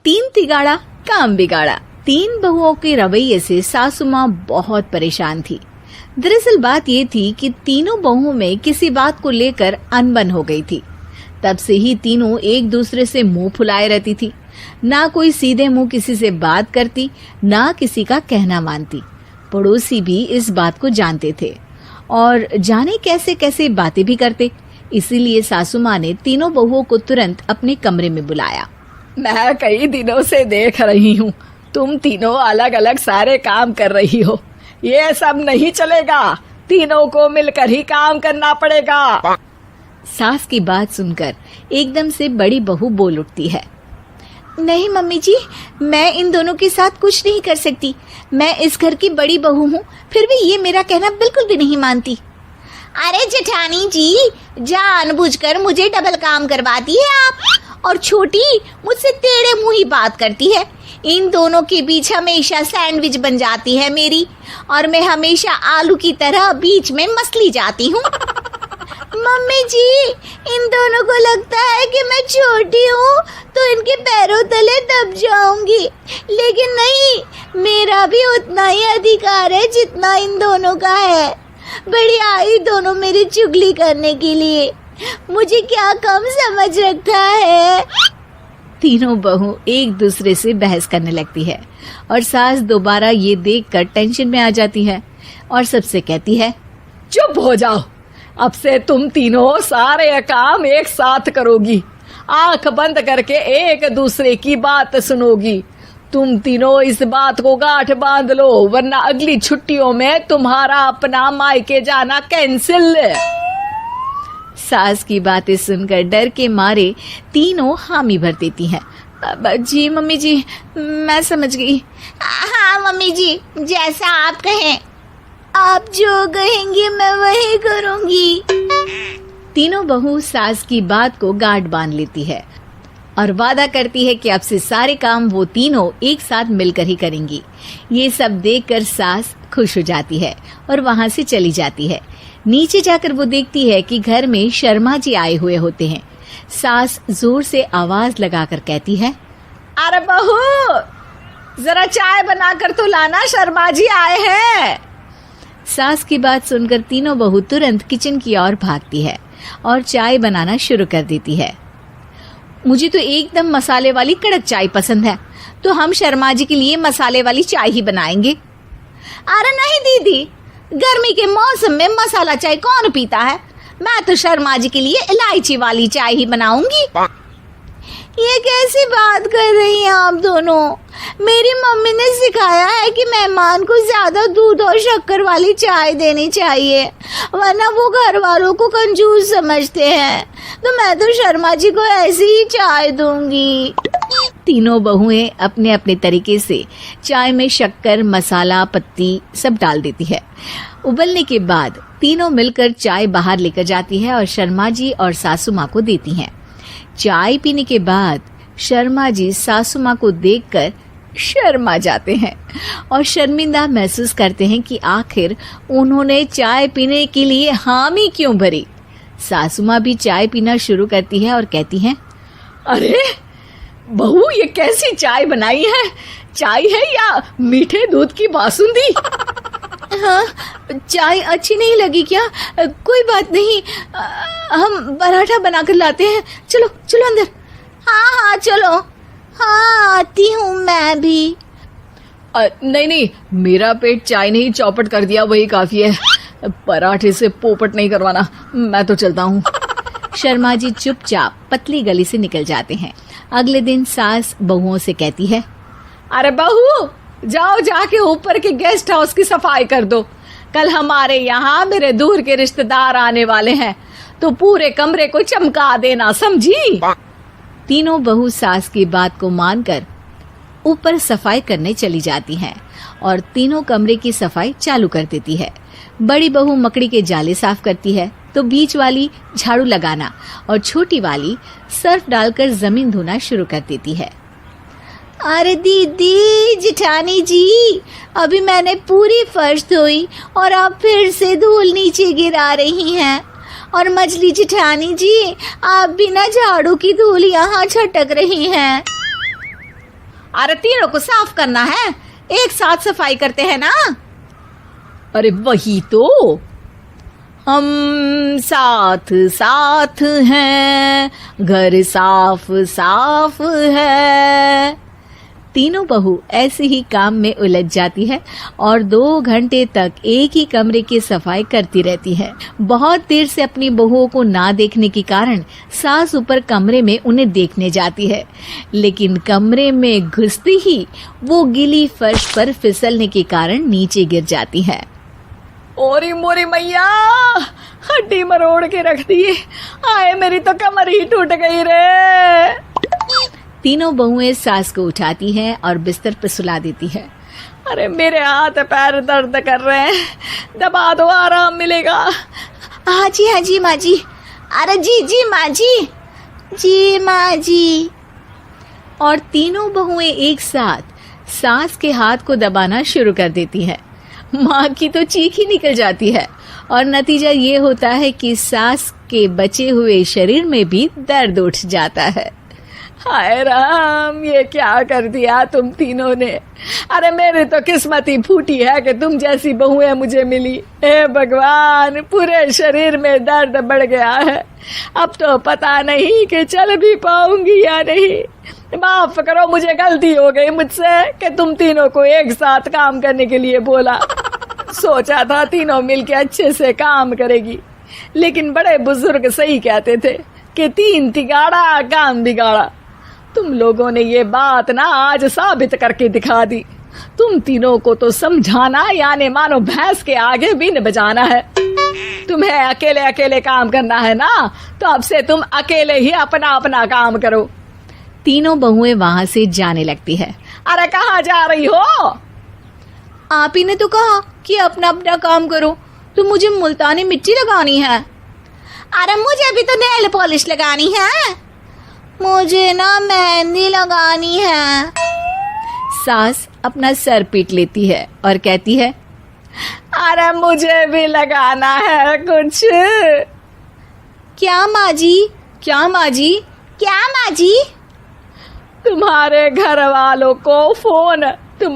तीन तिगाड़ा काम बिगाड़ा। तीन बहुओं के रवैये से सासू माँ बहुत परेशान थी। दरअसल बात ये थी कि तीनों बहुओं में किसी बात को लेकर अनबन हो गई थी। तब से ही तीनों एक दूसरे से मुंह फुलाए रहती थी। ना कोई सीधे मुंह किसी से बात करती, ना किसी का कहना मानती। पड़ोसी भी इस बात को जानते थे और जाने कैसे कैसे बातें भी करते। इसीलिए सासू माँ ने तीनों बहुओं को तुरंत अपने कमरे में बुलाया। मैं कई दिनों से देख रही हूँ, तुम तीनों अलग अलग सारे काम कर रही हो। ये सब नहीं चलेगा, तीनों को मिलकर ही काम करना पड़ेगा। सास की बात सुनकर एकदम से बड़ी बहू बोल उठती है। नहीं मम्मी जी, मैं इन दोनों के साथ कुछ नहीं कर सकती। मैं इस घर की बड़ी बहू हूँ, फिर भी ये मेरा कहना बिल्कुल भी नहीं मानती। अरे जेठानी जी, जानबूझकर मुझे डबल काम करवाती है आप। और छोटी मुझसे टेढ़े मुंह ही बात करती है। इन दोनों के बीच हमेशा सैंडविच बन जाती है मेरी, और मैं हमेशा आलू की तरह बीच में मसली जाती हूँ। मम्मी जी, इन दोनों को लगता है कि मैं छोटी हूँ तो इनके पैरों तले दब जाऊंगी, लेकिन नहीं, मेरा भी उतना ही अधिकार है जितना इन दोनों का है। बड़ी आई दोनों मेरी चुगली करने के लिए, मुझे क्या कम समझ रखा है। तीनों बहू एक दूसरे से बहस करने लगती है और सास दोबारा ये देखकर टेंशन में आ जाती है और सबसे कहती है, चुप हो जाओ, अब से तुम तीनों सारे काम एक साथ करोगी, आंख बंद करके एक दूसरे की बात सुनोगी। तुम तीनों इस बात को गांठ बांध लो, वरना अगली छुट्टियों में तुम्हारा अपना मायके जाना कैंसिल। सास की बातें सुनकर डर के मारे तीनों हामी भर देती हैं। जी मम्मी जी, मैं समझ गई। हाँ मम्मी जी, जैसा आप कहें। आप जो कहेंगी मैं वही करूंगी। तीनों बहू सास की बात को गांठ बांध लेती है और वादा करती है कि अब से सारे काम वो तीनों एक साथ मिलकर ही करेंगी। ये सब देखकर सास खुश हो जाती है और वहां से चली जाती है। नीचे जाकर वो देखती है कि घर में शर्मा जी आए हुए होते हैं। सास जोर से आवाज लगाकर कहती है, अरे बहू, जरा चाय बनाकर तो लाना, शर्मा जी आए हैं। सास की बात सुनकर तीनों बहू तुरंत किचन की ओर भागती है और चाय बनाना शुरू कर देती है। मुझे तो एकदम मसाले वाली कड़क चाय पसंद है, तो हम शर्मा जी के लिए मसाले वाली चाय ही बनाएंगे। अरे नहीं दीदी, गर्मी के मौसम में मसाला चाय कौन पीता है? मैं तो शर्मा जी के लिए इलायची वाली चाय ही बनाऊंगी। ये कैसी बात कर रही हैं आप दोनों? मेरी मम्मी ने सिखाया है कि मेहमान को ज्यादा दूध और शक्कर वाली चाय देनी चाहिए, वरना वो घर वालों को कंजूस समझते हैं। तो मैं तो शर्मा जी को ऐसी ही चाय दूंगी। तीनों बहुएं अपने अपने तरीके से चाय में शक्कर, मसाला, पत्ती सब डाल देती है। उबलने के बाद तीनों मिलकर चाय बाहर लेकर जाती है और शर्मा जी और सासू माँ को देती हैं। चाय पीने के बाद शर्मा जी सासू माँ को देखकर शर्मा जाते हैं और शर्मिंदा महसूस करते हैं कि आखिर उन्होंने चाय पीने के लिए हामी क्यों भरी। सासू माँ भी चाय पीना शुरू करती है और कहती हैं, अरे बहू, ये कैसी चाय बनाई है? चाय है या मीठे दूध की बासुंदी? हाँ, चाय अच्छी नहीं लगी क्या? कोई बात नहीं, हम पराठा बनाकर लाते हैं। चलो चलो अंदर। हाँ चलो। हाँ, आती हूँ मैं भी। नहीं नहीं, मेरा पेट चाय ने ही चौपट कर दिया, वही काफी है। पराठे से पोपट नहीं करवाना, मैं तो चलता हूँ। शर्मा जी चुपचाप पतली गली से निकल जाते हैं। अगले दिन सास बहुओं से कहती है, अरे बहू, जाओ जाके ऊपर के गेस्ट हाउस की सफाई कर दो। कल हमारे यहाँ मेरे दूर के रिश्तेदार आने वाले हैं, तो पूरे कमरे को चमका देना, समझी? तीनों बहू सास की बात को मानकर ऊपर सफाई करने चली जाती हैं और तीनों कमरे की सफाई चालू कर देती है। बड़ी बहू मकड़ी के जाले साफ करती है, तो बीच वाली झाड़ू लगाना और छोटी वाली सर्फ डालकर जमीन धोना शुरू कर देती है। अरे दीदी, जेठानी जी, अभी मैंने पूरी फर्श धोई और आप फिर से धूल नीचे गिरा रही हैं। और मछली जेठानी जी, आप बिना झाड़ू की धूल यहाँ छटक रही हैं। अरे तीनों को साफ करना है, एक साथ सफाई करते हैं ना। अरे वही तो, हम साथ साथ हैं, घर साफ साफ है। तीनों बहू ऐसे ही काम में उलझ जाती है और 2 घंटे तक एक ही कमरे की सफाई करती रहती है। बहुत देर से अपनी बहुओं को ना देखने के कारण सास ऊपर कमरे में उन्हें देखने जाती है, लेकिन कमरे में घुसती ही वो गीली फर्श पर फिसलने के कारण नीचे गिर जाती है। ओरी मोरी मैया, हड्डी मरोड़ के रख दी। आए मेरी तो कमर ही टूट गई रे। तीनों बहुएं सास को उठाती हैं और बिस्तर पर सुला देती है। अरे मेरे हाथ पैर दर्द कर रहे हैं, दबा दो आराम मिलेगा। हाँ जी माँ जी। अरे जी माँ जी माँ जी। और तीनों बहुएं एक साथ सास के हाथ को दबाना शुरू कर देती है। माँ की तो चीख ही निकल जाती है और नतीजा ये होता है कि सास के बचे हुए शरीर में भी दर्द उठ जाता है। हाय राम, ये क्या कर दिया तुम तीनों ने। अरे मेरी तो किस्मत ही फूटी है कि तुम जैसी बहुएं मुझे मिली। हे भगवान, पूरे शरीर में दर्द बढ़ गया है। अब तो पता नहीं कि चल भी पाऊंगी या नहीं। माफ करो, मुझे गलती हो गई मुझसे कि तुम तीनों को एक साथ काम करने के लिए बोला। सोचा था तीनों मिलके अच्छे से काम करेगी, लेकिन बड़े बुजुर्ग सही कहते थे कि 3 तिगाड़ा काम बिगाड़ा। तुम लोगों ने ये बात ना आज साबित करके दिखा दी। तुम तीनों को तो समझाना यानी मानो भैंस के आगे बीन बजाना है। तुम्हें अकेले अकेले काम करना है ना, तो अब से तुम अकेले ही अपना अपना काम करो। तीनों बहुएं वहां से जाने लगती है। अरे कहाँ जा रही हो? आप ही ने तो कहा कि अपना अपना काम तो मुझे मुल्तानी मिट्टी लगानी है। अरे मुझे भी तो नेल पॉलिश लगानी है, मुझे ना मेहंदी लगानी है। सास अपना सर पीट लेती है और कहती है, अरे मुझे भी लगाना है कुछ। क्या माँ जी? क्या माँ जी? क्या माँ जी? तुम्हारे घर वालों को फोन